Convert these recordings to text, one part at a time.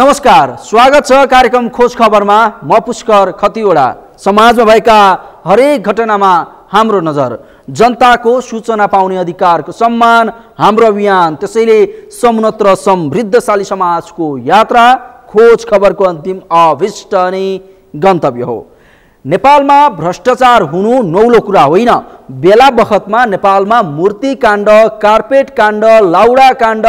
नमस्कार, स्वागत छ कार्यक्रम खोज खबरमा। म पुष्कर खतिवडा। समाजमा भएका हरेक घटनामा हाम्रो नजर, जनताको सूचना पाउने अधिकारको सम्मान हाम्रो अभियान। त्यसैले समुन्नत र समृद्धशाली समाजको यात्रा खोज खबरको अन्तिम अभिष्ट नै गन्तव्य हो। नेपालमा भ्रष्टाचार हुनु नौलो कुरा होइन। बेला बखतमा नेपालमा मूर्ति काण्ड, कार्पेट काण्ड, लाउडा काण्ड,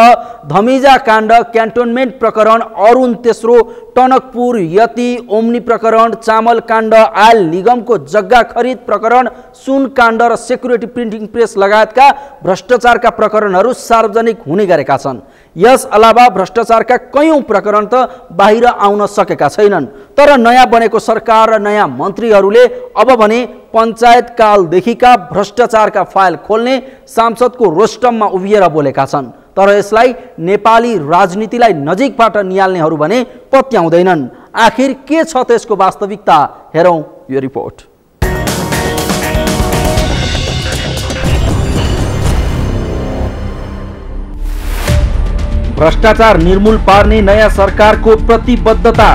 धमिजा काण्ड, क्यान्टोनमेन्ट प्रकरण, अरुण तेस्रो, टनकपुर यति, ओम्नी प्रकरण, चामल काण्ड, आयल निगमको जग्गा खरिद प्रकरण, सुन काण्ड र सेक्युरिटी प्रिन्टिङ प्रेस लगायतका भ्रष्टाचारका प्रकरणहरू सार्वजनिक हुने गरेका छन्। यस अलावा भ्रष्टाचारका कयौं प्रकरण त बाहिर आउन सकेका छैनन्। तर नयाँ बनेको सरकार र नयाँ मन्त्रीहरूले अब भने पञ्चायत कालदेखिका भ्रष्टाचारका फाइल खोल्ने सांसदको रोस्टममा उभिएर बोलेका छन्। तर यसलाई नेपाली राजनीतिलाई नजिकबाट निहाल्नेहरू भने पत्याउँदैनन्। आखिर के छ त्यसको वास्तविकता, हेरौँ यो रिपोर्ट। भ्रष्टाचार निर्मूल पार्ने नयाँ सरकारको प्रतिबद्धता।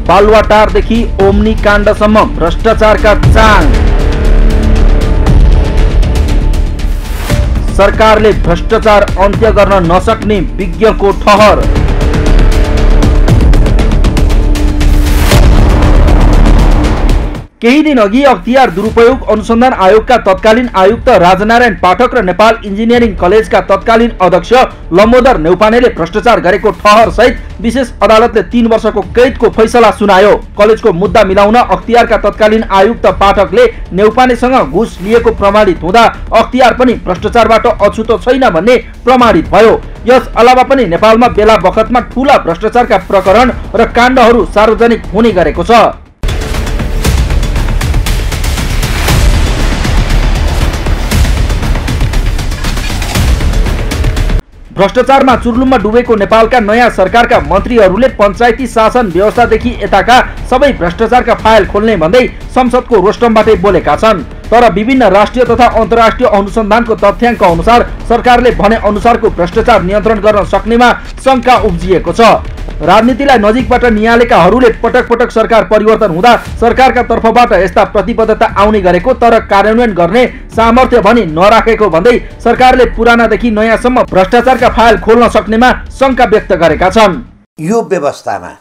बालुवाटारदेखि ओम्नी काण्डसम्म भ्रष्टाचारका चाङ। सरकारले भ्रष्टाचार अन्त्य गर्न नसक्ने विज्ञको ठहर। केही दिन अघि अख्तियार दुरुपयोग अनुसन्धान आयोगका तत्कालीन आयुक्त राजनारायण पाठक र नेपाल इन्जिनियरिङ कलेजका तत्कालीन अध्यक्ष लम्बोदर नेउपानेले भ्रष्टाचार गरेको ठहर सहित विशेष अदालतले 3 वर्षको कैदको फैसला सुनायो। कलेजको मुद्दा मिलाउन अख्तियारका तत्कालीन आयुक्त पाठकले नेउपानेसँग घुस लिएको प्रमाणित हुँदा अख्तियार पनि भ्रष्टाचारबाट अछुतो छैन भन्ने प्रमाणित भयो। यस अलावा पनि नेपालमा बेला बखतमा ठूला भ्रष्टाचारका प्रकरण र काण्डहरू सार्वजनिक हुने गरेको छ। भ्रष्टाचारमा चुर्लुममा डुबेको नेपालका नयाँ सरकारका मन्त्रीहरूले पञ्चायती शासन व्यवस्थादेखि यताका सबै भ्रष्टाचारका फाइल खोल्ने भन्दै संसदको रोस्टमबाटै बोलेका छन्। तर विभिन्न राष्ट्रिय तथा अन्तर्राष्ट्रिय अनुसन्धानको तथ्याङ्क अनुसार सरकारले भने अनुसारको भ्रष्टाचार नियन्त्रण गर्न सक्नेमा शङ्का उब्जिएको छ। राजनीतिलाई नजिकबाट निहालेकाहरूले पटक पटक सरकार परिवर्तन हुँदा सरकारका तर्फबाट यस्ता प्रतिबद्धता आउने गरेको तर कार्यान्वयन गर्ने सामर्थ्य भनी नराखेको भन्दै सरकारले पुरानादेखि नयाँसम्म भ्रष्टाचारका फाइल खोल्न सक्नेमा शङ्का व्यक्त गरेका छन्। यो व्यवस्थामा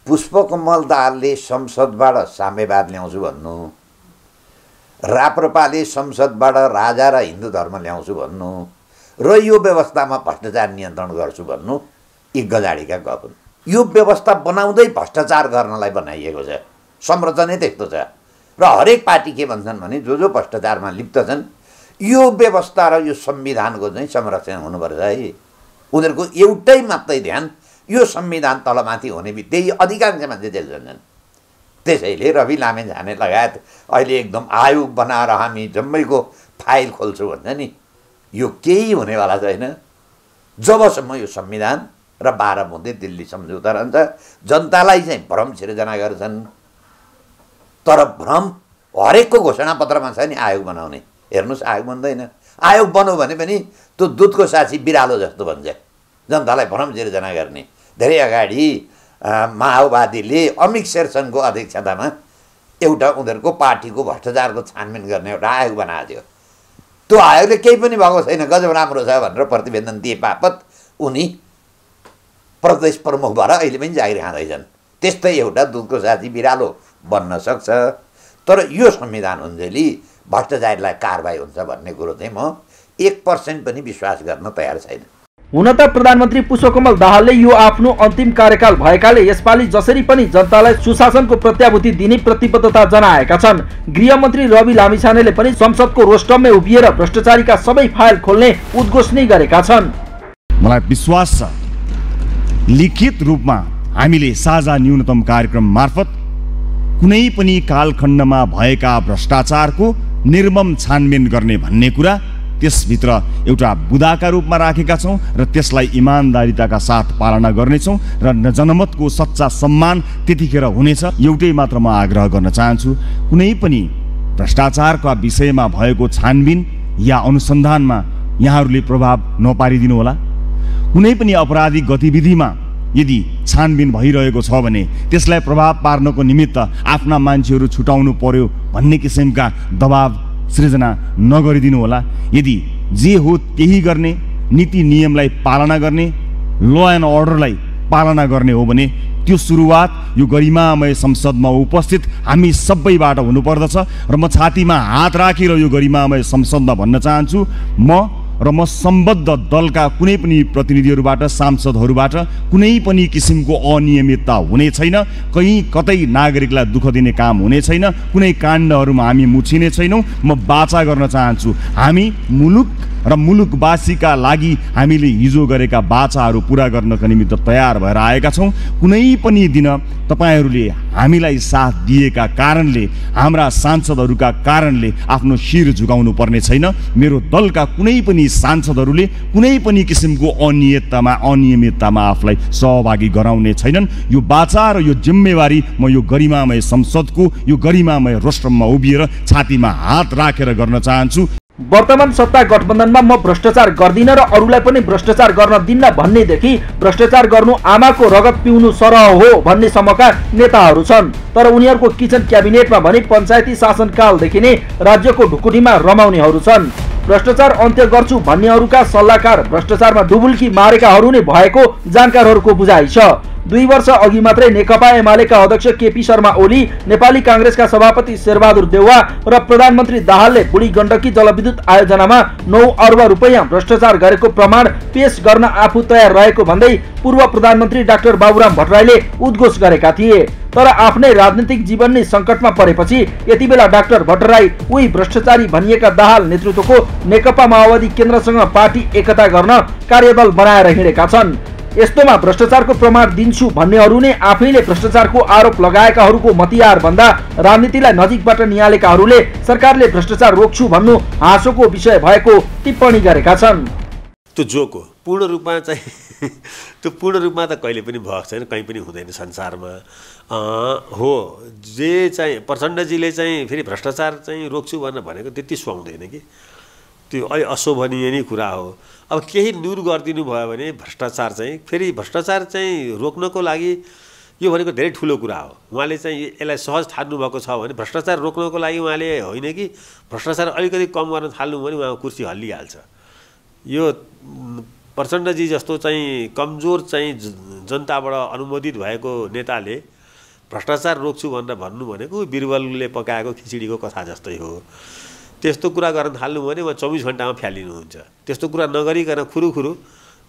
पुष्पकमल दाहालले संसदबाट साम्यवाद ल्याउँछु भन्नु, राप्रपाले संसदबाट राजा र हिन्दू धर्म ल्याउँछु भन्नु र यो व्यवस्थामा भ्रष्टाचार नियन्त्रण गर्छु भन्नु एक गजाडीका गफ हुन्। यो व्यवस्था बनाउँदै भ्रष्टाचार गर्नलाई बनाइएको छ। संरचना त्यस्तो छ र हरेक पार्टी के भन्छन् भने जो भ्रष्टाचारमा लिप्त छन् यो व्यवस्था र यो संविधानको चाहिँ संरक्षण हुनुपर्छ है। उनीहरूको एउटै मात्रै ध्यान यो संविधान तलमाथि हुने बित्तिकै अधिकांश मान्छे जेल्छन्। त्यसैले रवि लामिछाने लगायत अहिले एकदम आयोग बनाएर हामी जम्मैको फाइल खोल्छु भन्छ नि, यो केही हुनेवाला छैन जबसम्म यो संविधान र 12 बुँदे दिल्ली सम्झौता रहन्छ। जनतालाई चाहिँ भ्रम सिर्जना गर्छन् तर भ्रम हरेकको घोषणा पत्रमा छ नि आयोग बनाउने। हेर्नुहोस् आयोग बन्दैन। आयोग बनाऊ भने पनि त्यो दुधको साक्षी बिरालो जस्तो भन्छ, जनतालाई भ्रम सिर्जना गर्ने। धेरै अगाडि माओवादीले अमिक शेरचनको अध्यक्षतामा एउटा उनीहरूको पार्टीको भ्रष्टाचारको छानबिन गर्ने एउटा आयोग बनाएको थियो। त्यो आयोगले केही पनि भएको छैन, गजब राम्रो छ भनेर प्रतिवेदन दिए बापत उनी प्रदेश प्रमुख भएर अहिले पनि जागिर खाँदैछन्। त्यस्तै एउटा दुधको साथी बिरालो बन्न सक्छ। तर यो संविधान हुन्जेली भ्रष्टाचारीलाई कारबाही हुन्छ भन्ने कुरो चाहिँ म 1% पनि विश्वास गर्न तयार छैन। हुन त प्रधानमन्त्री पुष्पकमल दाहालले यो आफ्नो अन्तिम कार्यकाल भएकाले यसपालि जसरी पनि जनतालाई सुशासनको प्रत्याभूति दिने प्रतिबद्धता जनाएका छन्। गृहमन्त्री रवि लामिछानेले पनि संसदको रोस्टममै उभिएर भ्रष्टाचारीका सबै फाइल खोल्ने उद्घोषणा गरेका छन्। मलाई विश्वास छ लिखित रूपमा हामीले साझा न्यूनतम कार्यक्रम मार्फत कुनै पनि कालखण्डमा भएका भ्रष्टाचारको निर्मम छानबिन गर्ने भन्ने कुरा त्यसभित्र एउटा बुदाका रूपमा राखेका छौँ र त्यसलाई इमानदारिताका साथ पालना गर्नेछौँ र जनमतको सच्चा सम्मान त्यतिखेर हुनेछ। एउटै मात्र म आग्रह गर्न चाहन्छु, कुनै पनि भ्रष्टाचारका विषयमा भएको छानबिन या अनुसन्धानमा यहाँहरूले प्रभाव नपारिदिनु होला। कुनै पनि अपराधिक गतिविधिमा यदि छानबिन भइरहेको छ भने त्यसलाई प्रभाव पार्नको निमित्त आफ्ना मान्छेहरू छुटाउनु पर्यो भन्ने किसिमका दबाव सृजना नगरिदिनु होला। यदि जे हो त्यही गर्ने, नीति नियमलाई पालना गर्ने, ल एन्ड अर्डरलाई पालना गर्ने हो भने त्यो सुरुवात यो गरिमामय संसदमा उपस्थित हामी सबैबाट हुनुपर्दछ। र म छातीमा हात राखेर यो गरिमामय संसदमा भन्न चाहन्छु, म सम्बद्ध दलका कुनै पनि प्रतिनिधिहरूबाट, सांसदहरूबाट कुनै पनि किसिमको अनियमितता हुने छैन। कहीँ कतै नागरिकलाई दुःख दिने काम हुने छैन। कुनै काण्डहरूमा हामी मुछिने छैनौँ। म बाचा गर्न चाहन्छु, हामी मुलुक र मुलुकवासीका लागि हामीले हिजो गरेका बाचाहरू पुरा गर्नका निमित्त तयार भएर आएका छौँ। कुनै पनि दिन तपाईँहरूले हामीलाई साथ दिएका कारणले, हाम्रा सांसदहरूका कारणले आफ्नो शिर झुकाउनु पर्ने छैन। मेरो दलका कुनै पनि सांसदहरूले कुनै पनि किसिमको अनियमिततामा आफूलाई सहभागी गराउने छैनन्। यो बाचा र यो जिम्मेवारी म यो गरिमामय संसदको, यो गरिमामय रोस्ट्रममा उभिएर छातीमा हात राखेर गर्न चाहन्छु। वर्तमान सत्ता गठबन्धनमा म भ्रष्टाचार गर्दिनँ र अरूलाई पनि भ्रष्टाचार गर्न दिन्न भन्नेदेखि भ्रष्टाचार गर्नु आमाको रगत पिउनु सरह हो भन्ने सम्मका नेताहरू छन्। तर उनीहरूको किचन क्याबिनेटमा भने पञ्चायती शासनकालदेखि नै राज्यको ढुकुटीमा रमाउनेहरू छन्। भ्रष्टाचार अन्त्य गर्छु भन्नेहरूका सल्लाहकार भ्रष्टाचारमा डुबुल्की मारेकाहरू नै भएको जानकारहरूको बुझाइ छ। 2 वर्ष अघि मात्रै नेकपा एमालेका अध्यक्ष केपी शर्मा ओली, नेपाली कांग्रेसका सभापति शेरबहादुर देउवा र प्रधानमन्त्री दाहालले बुढी गण्डकी जलविद्युत आयोजनामा 9 अर्ब रुपैयाँ भ्रष्टाचार गरेको प्रमाण पेश गर्न आफू तयार रहेको भन्दै पूर्व प्रधानमन्त्री डाक्टर बाबुराम भट्टराईले उद्घोष गरेका थिए। तर आफ्नै राजनीतिक जीवन नै सङ्कटमा परेपछि यति बेला डाक्टर भट्टराई उही भ्रष्टाचारी भनिएका दाहाल नेतृत्वको नेकपा माओवादी केन्द्रसँग पार्टी एकता गर्न कार्यदल बनाएर हिँडेका छन्। यस्तोमा भ्रष्टाचारको प्रमाण दिन्छु भन्नेहरू नै आफैले भ्रष्टाचारको आरोप लगाएकाहरूको मतियार भन्दा राजनीतिलाई नजिकबाट निहालेकाहरूले सरकारले भ्रष्टाचार रोक्छु भन्नु हाँसोको विषय भएको टिप्पणी गरेका छन्। त्यो जोक हो, पूर्ण रूपमा चाहिँ त्यो पूर्ण रूपमा त कहिले पनि भएको छैन, कहीँ पनि हुँदैन संसारमा। हो, जे चाहिँ प्रचण्डजीले चाहिँ फेरि भ्रष्टाचार चाहिँ रोक्छु भनेको त्यति सुहाउँदैन कि, त्यो अलि अशोभनीय नै कुरा हो। अब केही न्यून गरिदिनु भयो भने भ्रष्टाचार चाहिँ फेरि भ्रष्टाचार चाहिँ रोक्नको लागि यो भनेको धेरै ठुलो कुरा हो। उहाँले चाहिँ यसलाई सहज ठान्नु भएको छ भने भ्रष्टाचार रोक्नको लागि उहाँले होइन कि भ्रष्टाचार अलिकति कम गर्न थाल्नु भने उहाँको कुर्सी हल्लिहाल्छ। यो प्रचण्डजी जस्तो चाहिँ कमजोर चाहिँ जनताबाट अनुमोदित भएको नेताले भ्रष्टाचार रोक्छु भनेर भन्नु भनेको बिरबलले पकाएको खिचडीको कथा जस्तै हो। त्यस्तो कुरा गर्न थाल्नु भने उहाँ 24 घण्टामा फ्यालिनुहुन्छ। त्यस्तो कुरा नगरिकन खुरुखुरु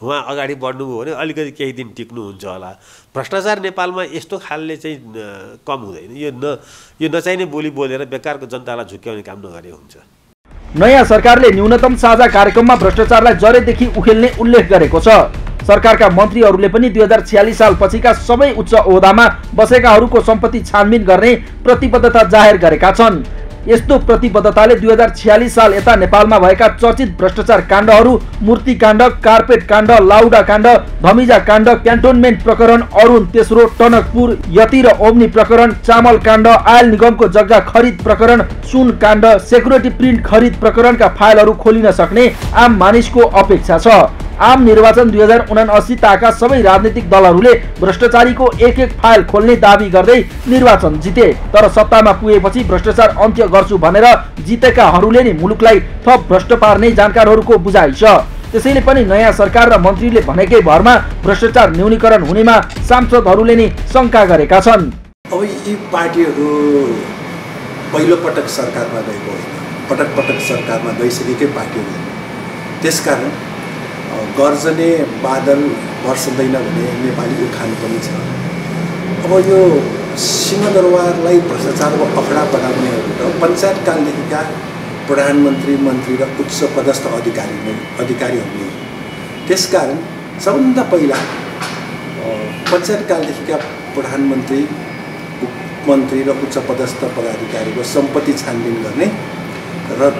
उहाँ अगाडि बढ्नुभयो भने अलिकति केही दिन टिक्नुहुन्छ होला। भ्रष्टाचार नेपालमा यस्तो खालले चाहिँ कम हुँदैन। यो नचाहिने बोली बोलेर बेकारको जनतालाई झुक्याउने काम नगरे हुन्छ। नयाँ सरकारले न्यूनतम साझा कार्यक्रममा भ्रष्टाचारलाई जरेदेखि उखेल्ने उल्लेख गरेको छ। सरकारका मन्त्रीहरूले पनि 2046 साल पछिका सबै उच्च ओहदामा बसेकाहरूको सम्पत्ति छानबिन गर्ने प्रतिबद्धता जाहेर गरेका छन्। यस्तो प्रतिबद्धताले 2046 साल यता नेपालमा भएका चर्चित भ्रष्टाचार काण्डहरू मूर्ति काण्ड, कार्पेट काण्ड, लाउडा काण्ड, धमिजा काण्ड, क्यान्टोनमेन्ट प्रकरण, अरुण तेस्रो, टनकपुर, यति र ओम्नी प्रकरण, चामल काण्ड, आयल निगमको जग्गा खरिद प्रकरण, सुन काण्ड, सेक्युरिटी प्रिन्ट खरिद प्रकरणका फाइलहरू खोलिन सक्ने आम मानिसको अपेक्षा छ। आम निर्वाचन 2079 ताका सबै राजनीतिक दलहरूले भ्रष्टाचारीको एक फाइल खोल्ने दाबी गर्दै निर्वाचन जिते। तर सत्तामा पुगेपछि भ्रष्टाचार अन्त्य गर्छु भनेर जितेकाहरूले नै मुलुकलाई थप भ्रष्ट पार्ने जानकारहरूको बुझाइ छ। त्यसैले पनि नयाँ सरकार र मन्त्रीले भनेकै भरमा भ्रष्टाचार न्यूनीकरण हुनेमा सांसदहरूले नै शङ्का गरेका छन्। अब यी पार्टीहरू पहिलो पटक सरकारमा गएको होइन, पटक पटक सरकारमा गइसकेकै पार्टीहरू। त्यसकारण गर्जने बादल वर्षदैन भने नेपाली उखान पनि छ। अब यो सिंहदरबारलाई भ्रष्टाचारको अखडा बनाउनेहरू त पञ्चायतकालदेखिका प्रधानमन्त्री, मन्त्री र उच्च पदस्थ अधिकारीहरूले। त्यसकारण सबभन्दा पहिला पञ्चायतकालदेखिका प्रधानमन्त्री, मन्त्री र उच्च पदस्थ पदाधिकारीको सम्पत्ति छानबिन गर्ने र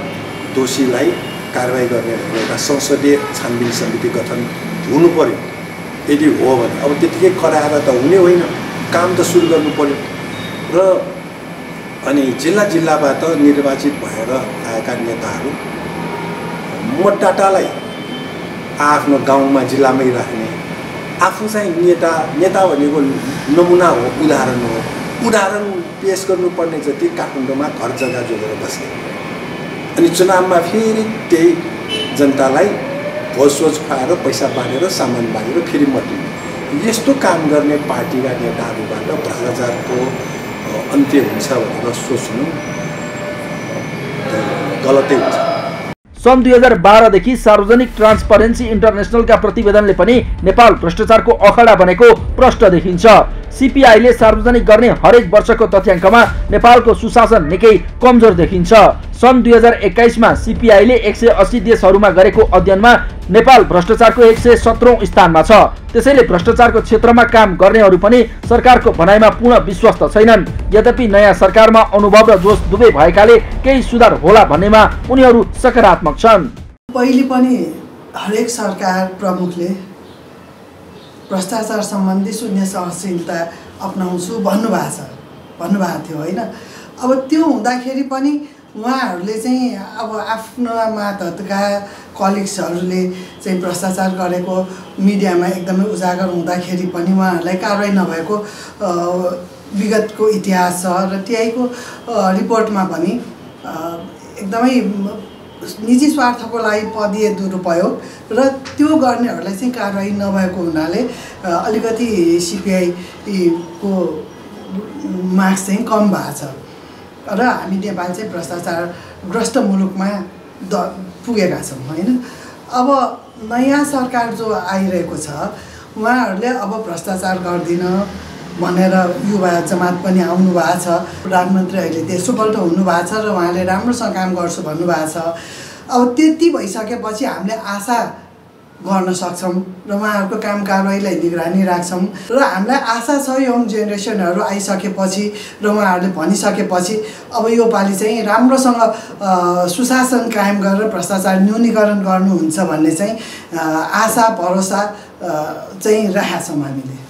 दोषीलाई कारवाही गर्ने एउटा संसदीय छानबिन समिति गठन हुनु पर्यो। यदि हो भने अब त्यतिकै कराएर त हुने होइन, काम त सुरु गर्नु पर्यो। र अनि जिल्लाबाट निर्वाचित भएर आएका नेताहरू मतदातालाई आफ्नो गाउँमा जिल्लामै राख्ने आफू चाहिँ नेता भनेको नमुना हो, उदाहरण पेश गर्नुपर्ने जति काठमाडौँमा घर जग्गा जोडेर बस्ने अनि चुनावमा फेरि त्यही जनतालाई भोजसोज खुवाएर पैसा बाँडेर सामान बाँडेर फेरि मटिने यस्तो काम गर्ने पार्टीका नेताहरूबाट भ्रष्टाचारको अन्त्य हुन्छ भनेर सोच्नु गलतै हुन्छ। सन् 2012 देखि सार्वजनिक ट्रान्सपरेन्सी इन्टरनेसनलका प्रतिवेदनले पनि नेपाल भ्रष्टाचारको अखडा बनेको प्रष्ट देखिन्छ। सीपीआईले सार्वजनिक गर्ने हरेक वर्षको तथ्याङ्कमा नेपालको सुशासन निकै कमजोर देखिन्छ। सन् 2021 मा सीपीआईले 180 देशहरूमा गरेको अध्ययनमा नेपाल भ्रष्टाचारको 117औं स्थानमा छ। त्यसैले भ्रष्टाचारको क्षेत्रमा काम गर्नेहरू पनि सरकारको भनाइमा पूर्ण विश्वस्त छैनन्। यद्यपि नयाँ सरकारमा अनुभव र जोश दुवै भएकाले केही सुधार होला भन्नेमा उनीहरू सकारात्मक छन्। पहिले पनि हरेक सरकार प्रमुखले भ्रष्टाचार सम्बन्धी शून्य सहनशीलता अपनाउँछु भन्नुभएको थियो होइन। अब त्यो हुँदाखेरि पनि उहाँहरूले चाहिँ अब आफ्नो मातहतका कलिग्सहरूले चाहिँ भ्रष्टाचार गरेको मिडियामा एकदमै उजागर हुँदाखेरि पनि उहाँहरूलाई कारवाही नभएको विगतको इतिहास छ र टिआईको रिपोर्टमा पनि एकदमै निजी स्वार्थको लागि पदीय दुरुपयोग र त्यो गर्नेहरूलाई चाहिँ कारवाही नभएको हुनाले अलिकति सीपीआईको मार्क्स चाहिँ कम भएको छ र हामी नेपाल चाहिँ भ्रष्टाचारग्रस्त मुलुकमा पुगेका छौँ होइन। अब नयाँ सरकार जो आइरहेको छ उहाँहरूले अब भ्रष्टाचार गर्दिन भनेर युवा जमात पनि आउनु भएको छ। प्रधानमन्त्री अहिले तेस्रोपल्ट हुनुभएको छ र उहाँले राम्रोसँग काम गर्छु भन्नुभएको छ। अब त्यति भइसकेपछि हामीले आशा गर्न सक्छौँ र उहाँहरूको काम कारवाहीलाई निगरानी राख्छौँ र हामीलाई आशा छ यङ जेनेरेसनहरू आइसकेपछि र उहाँहरूले भनिसकेपछि अब यो पालि चाहिँ राम्रोसँग सुशासन कायम गरेर भ्रष्टाचार न्यूनीकरण गर्नुहुन्छ भन्ने चाहिँ आशा भरोसा चाहिँ राखेका छौँ हामीले।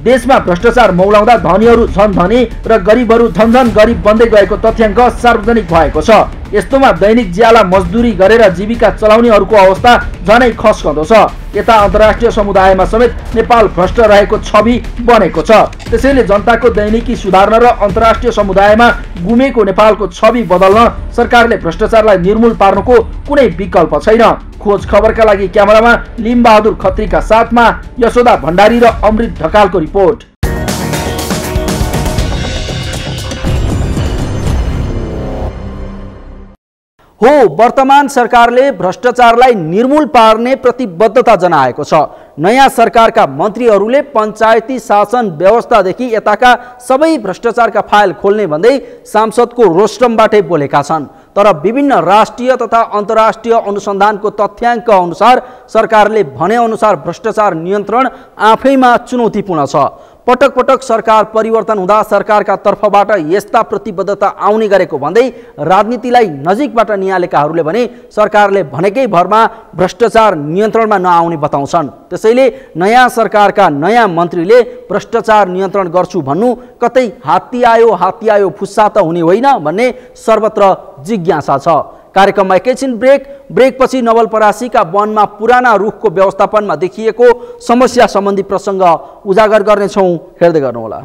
देशमा भ्रष्टाचार मौलाउँदा धनीहरू झन धनी र गरिबहरू झन्झन गरिब बन्दै गएको तथ्याङ्क सार्वजनिक भएको छ। यस्तोमा दैनिक ज्याला मजदुरी गरेर जीविका चलाउनेहरूको अवस्था झनै खस्कँदो छ। यता अन्तर्राष्ट्रिय समुदायमा समेत नेपाल भ्रष्ट रहेको छवि बनेको छ। त्यसैले जनताको दैनिकी सुधार्न र अन्तर्राष्ट्रिय समुदायमा गुमेको नेपालको छवि बदल्न सरकारले भ्रष्टाचारलाई निर्मूल पार्नुको कुनै विकल्प छैन। खोज खबरका लागि क्यामेरामा लिमबहादुर खत्रीका साथमा यशोदा भण्डारी र अमृत ढकालको रिपोर्ट। हो, वर्तमान सरकारले भ्रष्टाचारलाई निर्मूल पार्ने प्रतिबद्धता जनाएको छ। नयाँ सरकारका मन्त्रीहरूले पञ्चायती शासन व्यवस्थादेखि यताका सबै भ्रष्टाचारका फाइल खोल्ने भन्दै सांसदको रोस्टमबाटै बोलेका छन्। तर विभिन्न राष्ट्रिय तथा अन्तर्राष्ट्रिय अनुसन्धानको तथ्याङ्क अनुसार सरकारले भने अनुसार भ्रष्टाचार नियन्त्रण आफैमा चुनौतीपूर्ण छ। पटक पटक सरकार परिवर्तन हुँदा सरकारका तर्फबाट यस्ता प्रतिबद्धता आउने गरेको भन्दै राजनीतिलाई नजिकबाट निहालेकाहरूले भने सरकारले भनेकै भरमा भ्रष्टाचार नियन्त्रणमा नआउने बताउँछन्। त्यसैले नयाँ सरकारका नयाँ मन्त्रीले भ्रष्टाचार नियन्त्रण गर्छु भन्नु कतै हात्ती आयो फुस्सा त हुने होइन भन्ने सर्वत्र जिज्ञासा छ। कार्यक्रममा एकैछिन ब्रेकपछि नवलपरासीका वनमा पुराना रुखको व्यवस्थापनमा देखिएको समस्या सम्बन्धी प्रसङ्ग उजागर गर्नेछौँ। हेर्दै गर्नुहोला।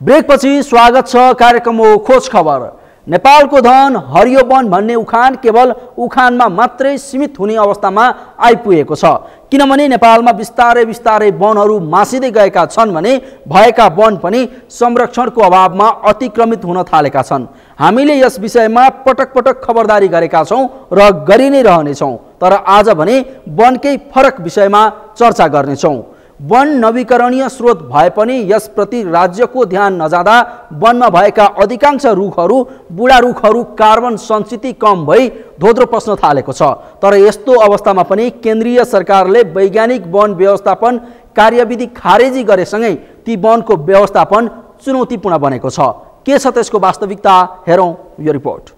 ब्रेकपछि स्वागत छ। कार्यक्रम हो खोज खबर। नेपालको धन हरियो वन भन्ने उखान केवल उखानमा मात्रै सीमित हुने अवस्थामा आइपुगेको छ। किनभने नेपालमा बिस्तारै बिस्तारै वनहरू मासिँदै गएका छन् भने भएका वन पनि संरक्षणको अभावमा अतिक्रमित हुन थालेका छन्। हामीले यस विषयमा पटक पटक खबरदारी गरेका छौँ र गरि नै रहनेछौँ। तर आज भने वनकै फरक विषयमा चर्चा गर्नेछौँ। वन नवीकरणीय स्रोत भए पनि यसप्रति राज्यको ध्यान नजाँदा वनमा भएका अधिकांश रुखहरू बुढा रुखहरू कार्बन सञ्चिति कम भई धोद्रो पस्न थालेको छ। तर यस्तो अवस्थामा पनि केन्द्रीय सरकारले वैज्ञानिक वन व्यवस्थापन कार्यविधि खारेजी गरेसँगै ती वनको व्यवस्थापन चुनौतीपूर्ण बनेको छ। के छ त्यसको वास्तविकता, हेरौँ यो रिपोर्ट।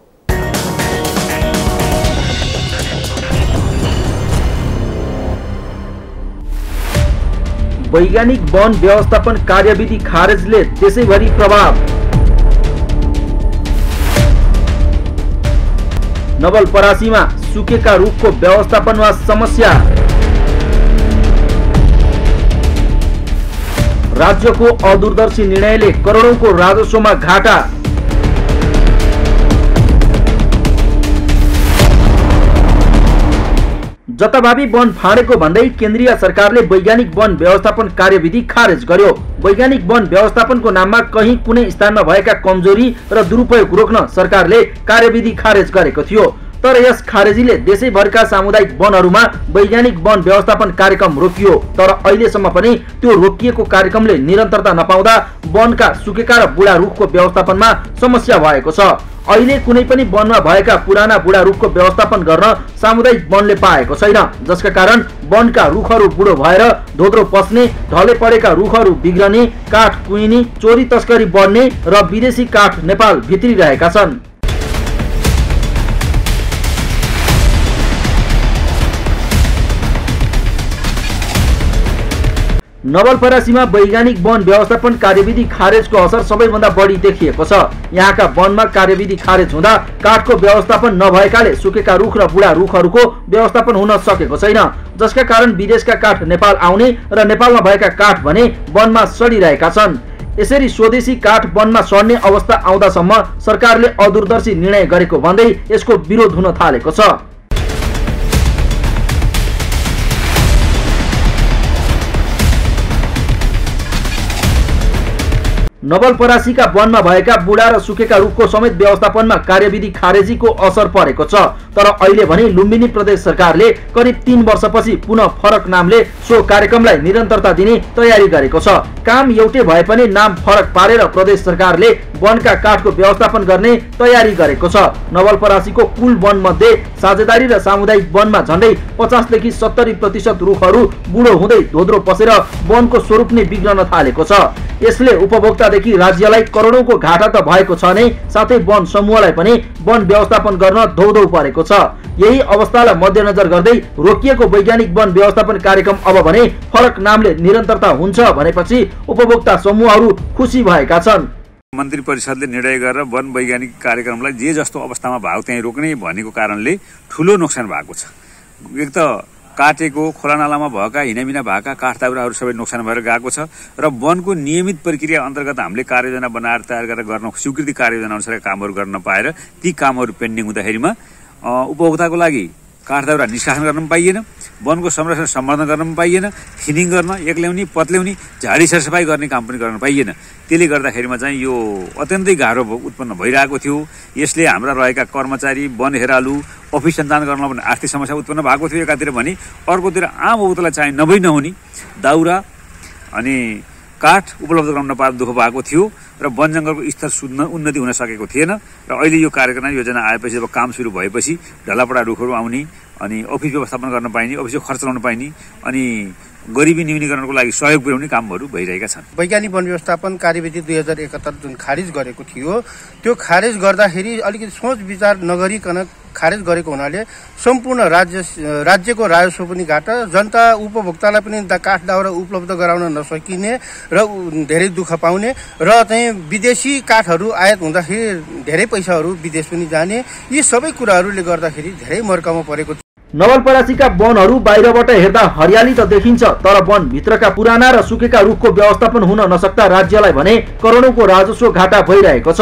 वैज्ञानिक वन व्यवस्थापन कार्यविधि खारेजले देशैभरि प्रभाव। नवलपरासीमा सुकेका रुखको व्यवस्थापनमा समस्या। राज्यको अदूरदर्शी निर्णयले करोडौंको राजस्वमा घाटा। जताभावी वन फाँडेको भन्दै केन्द्रीय सरकारले वैज्ञानिक वन व्यवस्थापन कार्यविधि खारेज गर्यो। वैज्ञानिक वन व्यवस्थापनको नाममा कहीँ कुनै स्थानमा भएका कमजोरी र दुरुपयोग रोक्न सरकारले कार्यविधि खारेज गरेको थियो। तर यस खारेजीले देशैभरका सामुदायिक वनहरूमा वैज्ञानिक वन व्यवस्थापन कार्यक्रम रोकियो। तर अहिलेसम्म पनि त्यो रोकिएको कार्यक्रमले निरन्तरता नपाउँदा वनका सुकेका र बुढा रुखको व्यवस्थापनमा समस्या भएको छ। अहिले कुनै पनि वनमा भएका पुराना बुढा रुखको व्यवस्थापन गर्न सामुदायिक वनले पाएको छैन, जसका कारण वनका रुखहरू बुढो भएर धोद्रो पस्ने, ढले परेका रुखहरू बिग्रने, काठ कुहिने, चोरी तस्करी बढ्ने र विदेशी काठ नेपाल भित्रिरहेका छन्। नवलपरासीमा वैज्ञानिक वन व्यवस्थापन कार्यविधि खारेजको असर सबैभन्दा बढी देखिएको छ। यहाँका वनमा कार्यविधि खारेज हुँदा काठको व्यवस्थापन नभएकाले सुकेका रुख र बुढा रुखहरूको व्यवस्थापन हुन सकेको छैन, जसका कारण विदेशका काठ नेपाल आउने र नेपालमा भएका काठ भने वनमा सडिरहेका छन्। यसरी स्वदेशी काठ वनमा सड्ने अवस्था आउँदासम्म सरकारले अदूरदर्शी निर्णय गरेको भन्दै यसको विरोध हुन थालेको छ। नवलपरासीका वनमा भएका बुढा र सुकेका रुखको समेत व्यवस्थापनमा कार्यविधि खारेजीको असर परेको छ। तर अहिले भने लुम्बिनी प्रदेश सरकारले करिब 3 वर्षपछि पुनः फरक नामले सो कार्यक्रमलाई निरन्तरता दिने तयारी गरेको छ। काम एउटै भए पनि नाम फरक पारेर प्रदेश सरकारले वनका काठको व्यवस्थापन गर्ने तयारी गरेको छ। नवलपरासीको कुल वन मध्ये साझेदारी र सामुदायिक वनमा झण्डै 50 देखि 70% रुखहरू बुढो हुँदै धोद्रो पसेर वनको स्वरूप नै बिग्रन थालेको छ। यसले उपभोक्तादेखि राज्यलाई करोडौंको घाटा त भएको छ नै, साथै वन समूहलाई पनि वन व्यवस्थापन गर्न धौधौ परेको छ। यही अवस्थालाई मध्यनजर गर्दै रोकिएको वैज्ञानिक वन व्यवस्थापन कार्यक्रम अब भने फरक नामले निरन्तरता हुन्छ भनेपछि उपभोक्ता समूहहरू खुसी भएका छन्। मन्त्री परिषदले निर्णय गरेर वन वैज्ञानिक कार्यक्रमलाई जे जस्तो अवस्थामा भएको त्यही रोक्ने भनेको कारणले ठूलो नोक्सान भएको छ। एक त काटेको खोलानालामा भएका हिनामिना भएका काठ दाउराहरू सबै नोक्सान भएर गएको छ र वनको नियमित प्रक्रिया अन्तर्गत हामीले कार्ययोजना बनाएर तयार गरेर गर्न स्वीकृति कार्ययोजना अनुसार कामहरू गर्न नपाएर ती कामहरू पेन्डिङ हुँदाखेरिमा उपभोक्ताको लागि काठ दाउरा निष्कासन गर्न पनि पाइएन, वनको संरक्षण सम्वर्धन गर्न पनि पाइएन, थिनिङ गर्न, एक्ल्याउने, पत्ल्याउने, झाडी सरसफाई गर्ने काम पनि गर्न पाइएन। त्यसले गर्दाखेरिमा चाहिँ यो अत्यन्तै गाह्रो उत्पन्न भइरहेको थियो। यसले हाम्रा रहेका कर्मचारी, वन हेरालु, अफिस सञ्चालन गर्नमा पनि आर्थिक समस्या उत्पन्न भएको थियो एकातिर भने, अर्कोतिर आम उपभोक्तालाई चाहिँ नहुने दाउरा अनि काठ उपलब्ध गराउन नपाएर दुःख भएको थियो र वन जङ्गलको स्तर उन्नति हुन सकेको थिएन। र अहिले यो कार्यक्रम योजना आएपछि जब काम सुरु भएपछि ढलापडा रुखहरू आउने अनि अफिस व्यवस्थापन गर्न पाइने, अफिसको खर्च लगाउन पाइने अनि गरिबी न्यूनीकरणको लागि सहयोग पुर्याउने कामहरू भइरहेका छन्। वैज्ञानिक वन व्यवस्थापन कार्यविधि 2071 जुन खारिज गरेको थियो, त्यो खारिज गर्दाखेरि अलिकति सोच विचार नगरिकन खारेज गरेको हुनाले सम्पूर्ण राज्यको राजस्व पनि घाटा, जनता उपभोक्तालाई पनि काठ दाउरा उपलब्ध गराउन नसकिने र धेरै दुःख पाउने र चाहिँ विदेशी काठहरू आयात हुँदाखेरि धेरै पैसाहरू विदेश पनि जाने, यी सबै कुराहरूले गर्दाखेरि धेरै मर्कामा परेको छ। नवलपरासीका वनहरू बाहिरबाट हेर्दा हरियाली त देखिन्छ, तर वन भित्रका पुराना र सुकेका रुखको व्यवस्थापन हुन नसक्दा राज्यलाई भने करोडौंको राजस्व घाटा भइरहेको छ।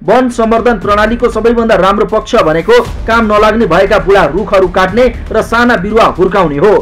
वन सम्वर्धन प्रणालीको सबैभन्दा राम्रो पक्ष भनेको काम नलाग्ने भएका बुढा रुखहरू काट्ने र साना बिरुवा हुर्काउने हो।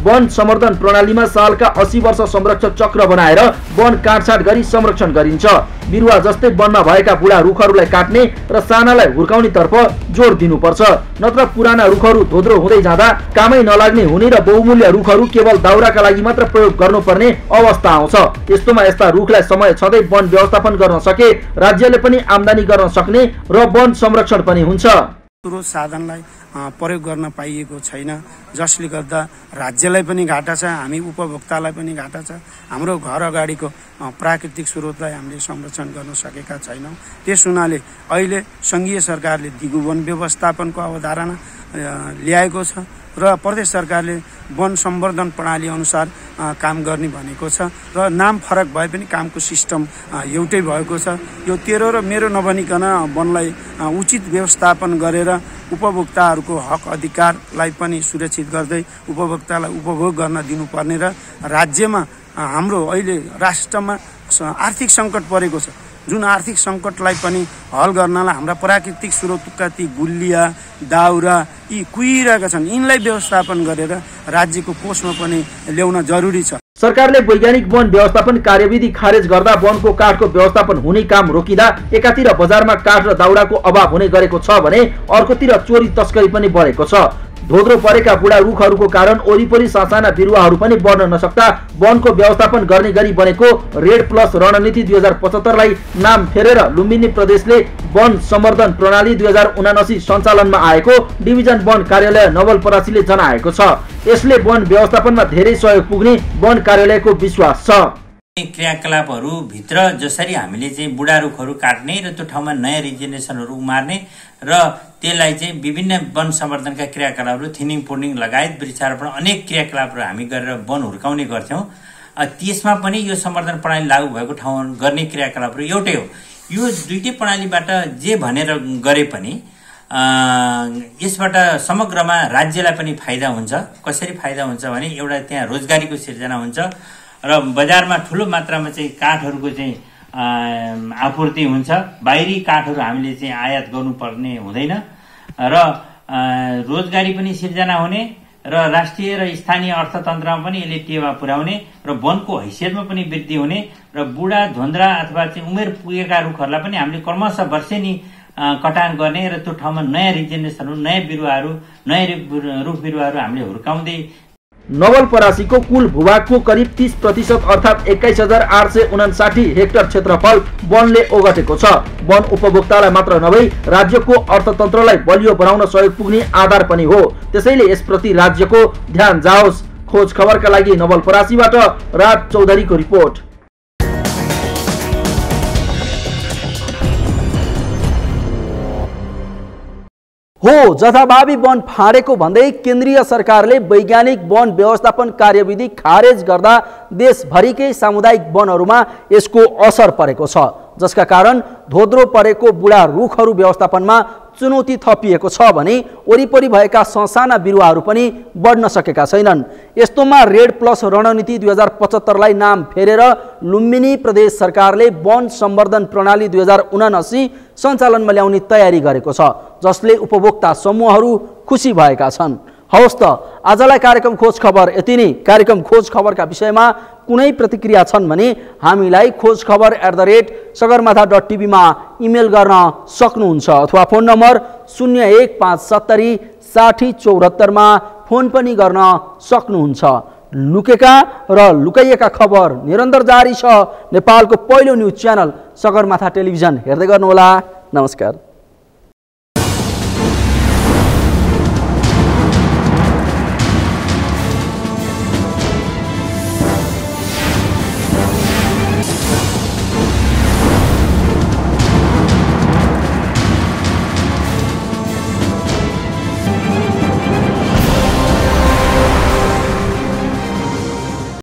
वन सम्वर्धन प्रणालीमा सालका 80 वर्ष संरक्षण चक्र बनाएर वन काटछाट गरी संरक्षण गरिन्छ। बिरुवा जस्तै वनमा भएका बुढा रुखहरूलाई काट्ने र सानालाई हुर्काउने तर्फ जोड दिनुपर्छ, नत्र पुराना रुखहरू धोद्रो हुँदै जाँदा कामै नलाग्ने हुने र बहुमूल्य रुखहरू केवल दाउराका लागि मात्र प्रयोग गर्नुपर्ने अवस्था आउँछ। यस्तोमा यस्ता रुखलाई समय छँदै वन व्यवस्थापन गर्न सके राज्यले पनि आम्दानी गर्न सक्ने र वन संरक्षण पनि हुन्छ। स्रोत साधनलाई प्रयोग गर्न पाइएको छैन, जसले गर्दा राज्यलाई पनि घाटा छ, हामी उपभोक्तालाई पनि घाटा छ। हाम्रो घर अगाडिको प्राकृतिक स्रोतलाई हामीले संरक्षण गर्न सकेका छैनौँ। त्यस हुनाले अहिले सङ्घीय सरकारले दिगो वन व्यवस्थापनको अवधारणा ल्याएको छ र प्रदेश सरकारले वन सम्वर्धन प्रणाली अनुसार काम गर्ने भनेको छ र नाम फरक भए पनि कामको सिस्टम एउटै भएको छ। यो तेरो र मेरो नभनिकन वनलाई उचित व्यवस्थापन गरेर उपभोक्ताहरूको हक अधिकारलाई पनि सुरक्षित गर्दै उपभोक्तालाई उपभोग गर्न दिनुपर्ने र राज्यमा हाम्रो अहिले राष्ट्रमा आर्थिक सङ्कट परेको छ, जुन आर्थिक सङ्कटलाई पनि हल गर्नलाई हाम्रा प्राकृतिक स्रोतका ती गुलिया दाउरा यी कुहिरहेका छन्, यिनलाई व्यवस्थापन गरेर राज्यको कोषमा पनि ल्याउन जरुरी छ। सरकारले वैज्ञानिक वन व्यवस्थापन कार्यविधि खारेज गर्दा वनको काठको व्यवस्थापन हुने काम रोकिँदा एकातिर बजारमा काठ र दाउराको अभाव हुने गरेको छ भने अर्कोतिर चोरी तस्करी पनि बढेको छ। धोद्रो परेका बुढा रुखहरूको कारण वरिपरि सासाना बिरुवाहरू पनि बढ्न नसक्दा वनको व्यवस्थापन गर्ने गरी बनेको रेड प्लस रणनीति 2075 लाई नाम फेरेर लुम्बिनी प्रदेशले वन सम्वर्धन प्रणाली 2079 सञ्चालनमा आएको डिभिजन वन कार्यालय नवलपरासीले जनाएको छ। यसले वन व्यवस्थापनमा धेरै सहयोग पुग्ने वन कार्यालयको विश्वास छ। क्रियाकलापहरू भित्र जसरी हामीले चाहिँ बुढा रुखहरू काट्ने र त्यो ठाउँमा नयाँ रिजेनेरेसनहरू उमार्ने र त्यसलाई चाहिँ विभिन्न वन सम्वर्धनका क्रियाकलापहरू थिनिङ पुर्निङ लगायत वृक्षारोपण अनेक क्रियाकलापहरू हामी गरेर वन हुर्काउने गर्थ्यौँ। त्यसमा पनि यो सम्वर्धन प्रणाली लागू भएको ठाउँ गर्ने क्रियाकलापहरू एउटै हो। यो दुईटै प्रणालीबाट जे भनेर गरे पनि यसबाट समग्रमा राज्यलाई पनि फाइदा हुन्छ। कसरी फाइदा हुन्छ भने एउटा त्यहाँ रोजगारीको सिर्जना हुन्छ र बजारमा ठुलो मात्रामा चाहिँ काठहरूको चाहिँ आपूर्ति हुन्छ। बाहिरी काठहरू हामीले चाहिँ आयात गर्नुपर्ने हुँदैन र रोजगारी पनि सिर्जना हुने र राष्ट्रिय र स्थानीय अर्थतन्त्रमा पनि यसले टेवा पुर्याउने र वनको हैसियतमा पनि वृद्धि हुने र बुढा धोन्द्रा अथवा चाहिँ उमेर पुगेका रुखहरूलाई पनि हामीले क्रमशः वर्षेनी कटान गर्ने र त्यो ठाउँमा नयाँ रिजेनेरेसनहरू नयाँ बिरुवाहरू नयाँ रुख बिरुवाहरू हामीले हुर्काउँदै नवलपरासीको कुल भूभागको करिब 30% अर्थात् 21,859 हेक्टर क्षेत्रफल वनले ओगटेको छ। वन उपभोक्तालाई मात्र नभई राज्यको अर्थतन्त्रलाई बलियो बनाउन सहयोग पुग्ने आधार पनि हो। त्यसैले यसप्रति राज्यको ध्यान जाओस्। खोज खबरका लागि नवलपरासीबाट राज चौधरीको रिपोर्ट। हो जथाभावी वन फाँडेको भन्दै केन्द्रीय सरकारले वैज्ञानिक वन व्यवस्थापन कार्यविधि खारेज गर्दा देशभरिकै सामुदायिक वनहरूमा यसको असर परेको छ, जसका कारण धोद्रो परेको बुढा रुखहरू व्यवस्थापनमा चुनौती थपिएको छ भने वरिपरि भएका ससाना बिरुवाहरू पनि बढ्न सकेका छैनन्। यस्तोमा रेड प्लस रणनीति 2075 लाई नाम फेरेर लुम्बिनी प्रदेश सरकारले वन सम्वर्धन प्रणाली 2079 सञ्चालनमा ल्याउने तयारी गरेको छ, जसले उपभोक्ता समूहहरू खुसी भएका छन्। हवस् त आजलाई कार्यक्रम खोज खबर यति नै। कार्यक्रम खोज खबरका विषयमा कुनै प्रतिक्रिया छन् भने हामीलाई khojkhabar@sagarmatha.tv मा इमेल गर्न सक्नुहुन्छ अथवा फोन नम्बर 01570 6074 मा फोन पनि गर्न सक्नुहुन्छ। लुकेका र लुकाइएका खबर निरन्तर जारी छ। नेपालको पहिलो न्युज च्यानल सगरमाथा टेलिभिजन हेर्दै गर्नुहोला। नमस्कार।